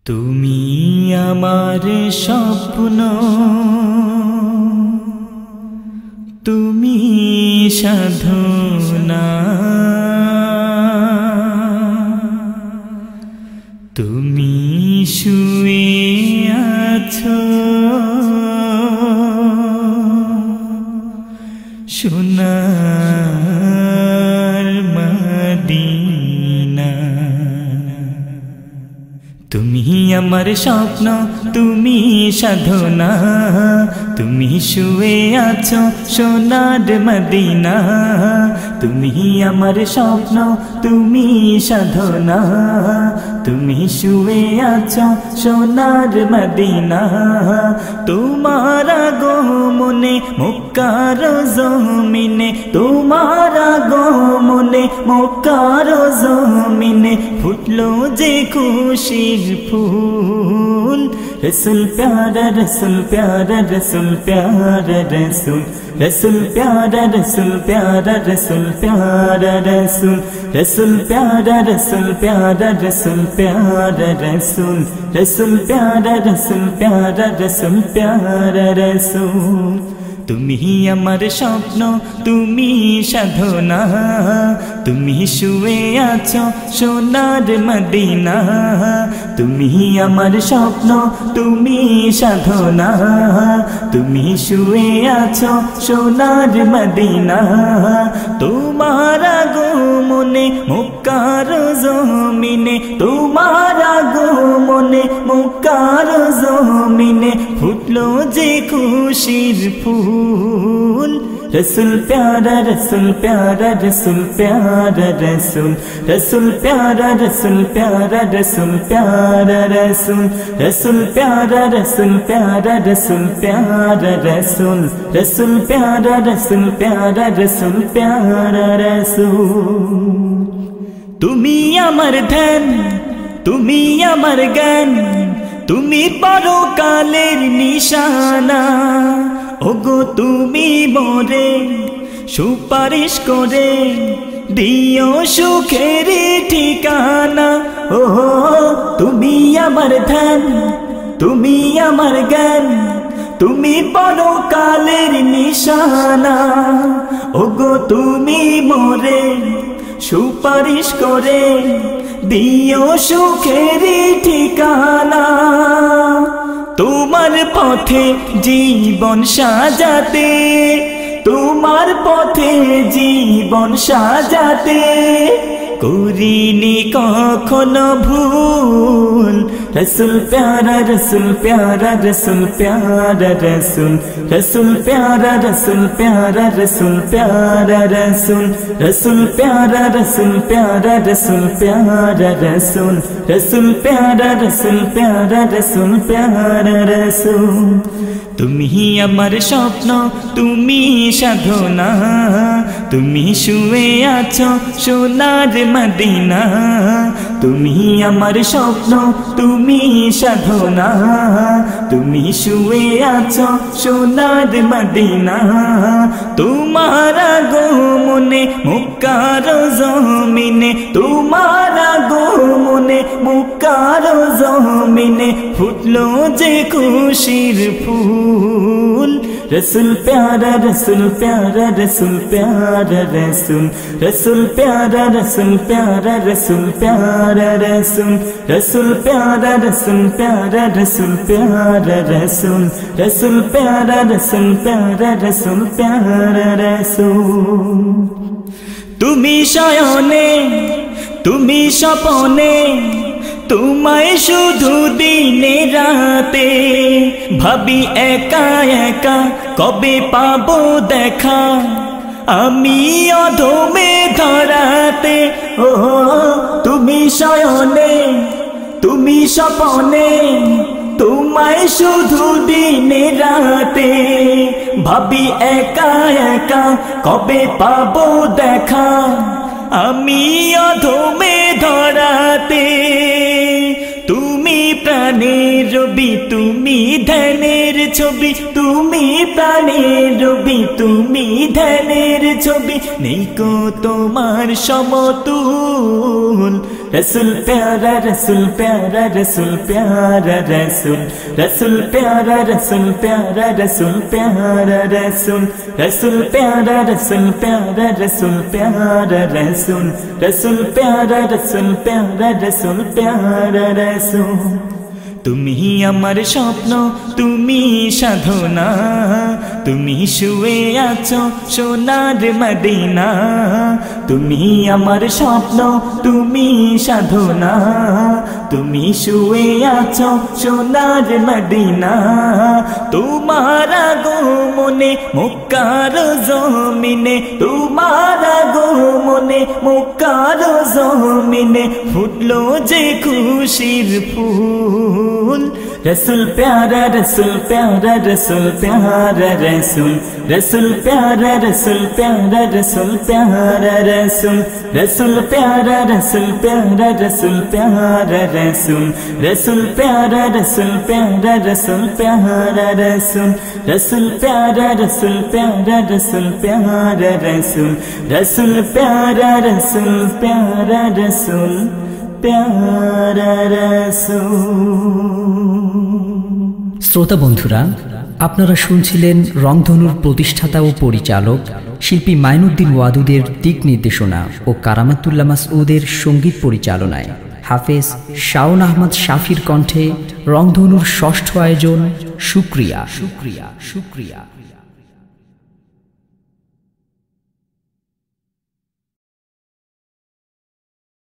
তুমি আমার স্বপ্ন, তুমি সাধনা, তুমি শুয়ে আছো সোনার মদিনা। তুমি আমার স্বপ্ন, তুমি সাধনা, তুমি শুয়ে আছো সোনার মদিনা। তুমি আমার স্বপ্ন, তুমি সাধনা, তুমি শুয়ে আছো সোনার মদিনা। তোমার আগমনে মক্কার জমিনে, তোমার আগমনে মক্কার জমিনে ফুটলো যে খুশির ফুল। রসুল প্যারা, রসুল প্যারা, রসুল প্যারা, রসুল রসুল প্যারা, রসুল প্যারা, রসুল প্যারা, রসুল রসুল প্যারা, রসুল প্যারা, রসুল প্যারা, রসুল রসুল প্যারা, রসুল প্যারা, রসুল প্যারা, রসুল। তুমি আমার স্বপ্ন, তুমি সাধনা, তুমি শুয়ে আছো সোনার মদিনা। তুমি আমার স্বপ্ন, তুমি সাধনা, তুমি শুয়ে আছো সোনার মদিনা। তোমার আগমনে মক্কার জমিনে, তোমার আগমনে মক্কার জমিনে ফুটলো যে খুশির ফুল। রসুল প্যারা, রসুল প্যারা, রসুল প্যারা, রসুল রসুল প্যারা, রসুল প্যারা, রসুল প্যারা, রসুল রসুল প্যারা, রসুল প্যারা, রসুল প্যারা, রসুল রসুল প্যারা, রসুল প্যারা, রসুল প্যারা, রসুল। তুমি আমার ধ্যান, তুমি আমার জ্ঞান, তুমি পরকালের নিশানা। ওগো তুমি মোরে সুপারিশ করে দিও সুখের ঠিকানা। ও তুমি আমার ধ্যান, তুমি আমার জ্ঞান, তুমি পরকালের নিশানা। ওগো তুমি মোরে সুপারিশ করে দিও সুখের ঠিকানা। তোমার পথে জীবন সাজাতে, তোমার পথে জীবন সাজাতে করিনি কখনো ভুল। রসুল প্যারা, রসুল প্যারা, রসুল প্যারা, রসুল রসুল প্যারা, রসুল প্যারা, রসুল প্যারা, রসুল রসুল প্যারা, রসুল প্যারা, রসুল প্যারা, রসুল রসুল প্যারা, রসুল প্যারা, রসুল প্যারা, রসুল। তুমি আমার স্বপ্ন, তুমি সাধনা, তুমি শুয়ে আছো সোনার মদিনা। তুমি আমার স্বপ্ন, তুমি সাধনা, তুমি শুয়ে আছো সোনার মদিনা। তোমার আগমনে মক্কার জমিনে, তোমার আগমনে মক্কার জমিনে ফুটলো যে খুশির ফুল। রসুল প্যারা, রসুল প্যারা, রসুল প্যারা, রসুল রসুল প্যারা, রসুল প্যারা, রসুল প্যারা, রসুল রসুল প্যারা, রসুল প্যারা, রসুল প্যারা, রসুল রসুল প্যারা, রসুল প্যারা, রসুল প্যারা, রসুল। তুমি শয়নে, তুমি স্বপনে, তোমায় শুধু দিনে রাতে ভাবি একা একা কবে পাবো দেখা আমি অধমে ধরাতে। ও তুমি শয়নে, তুমি স্বপনে, তোমায় শুধু দিনে রাতে ভাবি একা একা কবে পাবো দেখা আমি অধমে ধরাতে। তুমি প্রাণের রবি, তুমি ধ্যানের ছবি, তুমি প্রাণের রবি, তুমি ধ্যানের ছবি, নেই কো তোমার সমতুল। रसूल प्यारा रसूल प्यारा रसूल प्यारा रसूल रसूल प्यारा रसूल प्यारा रसूल प्यारा रसूल रसूल प्यारा रसूल प्यारा रसूल प्यारा रसूल रसूल प्यारा रसूल प्यारा रसूल प्यारा रसूल তুমি আমার স্বপ্ন তুমি সাধনা তুমি শুয়ে আছো সোনার মদিনা তুমি আমার স্বপ্ন তুমি সাধনা তুমি শুয়ে আছো সোনার মদিনা তোমার আগমনে মক্কার জমিনে তোমার আগমনে মক্কার জমিনে ফুটলো যে খুশির ফুল रसूल प्यारा रसूल प्यारा रसूल प्यारा रसूल रसूल प्यारा रसूल प्यारा रसूल प्यारा रसूल रसूल प्यारा रसूल प्यारा रसूल प्यारा रसूल रसूल प्यारा रसूल प्यारा रसूल प्यारा रसूल रसूल प्यारा रसूल प्यारा रसूल प्यारा रसूल रसूल प्यारा रसूल प्यारा रसूल प्यारा रसूल। শ্রোতা বন্ধুরা, আপনারা শুনছিলেন রংধনুর প্রতিষ্ঠাতা ও পরিচালক শিল্পী মাইনুদ্দিন ওয়াদুদের দিক নির্দেশনা ও কারামাতুল্লাহ মাসউদের সঙ্গীত পরিচালনায় হাফেজ শাওন আহমদ শাফির কণ্ঠে রংধনুর ষষ্ঠ আয়োজন শুকরিয়া শুকরিয়া শুকরিয়া।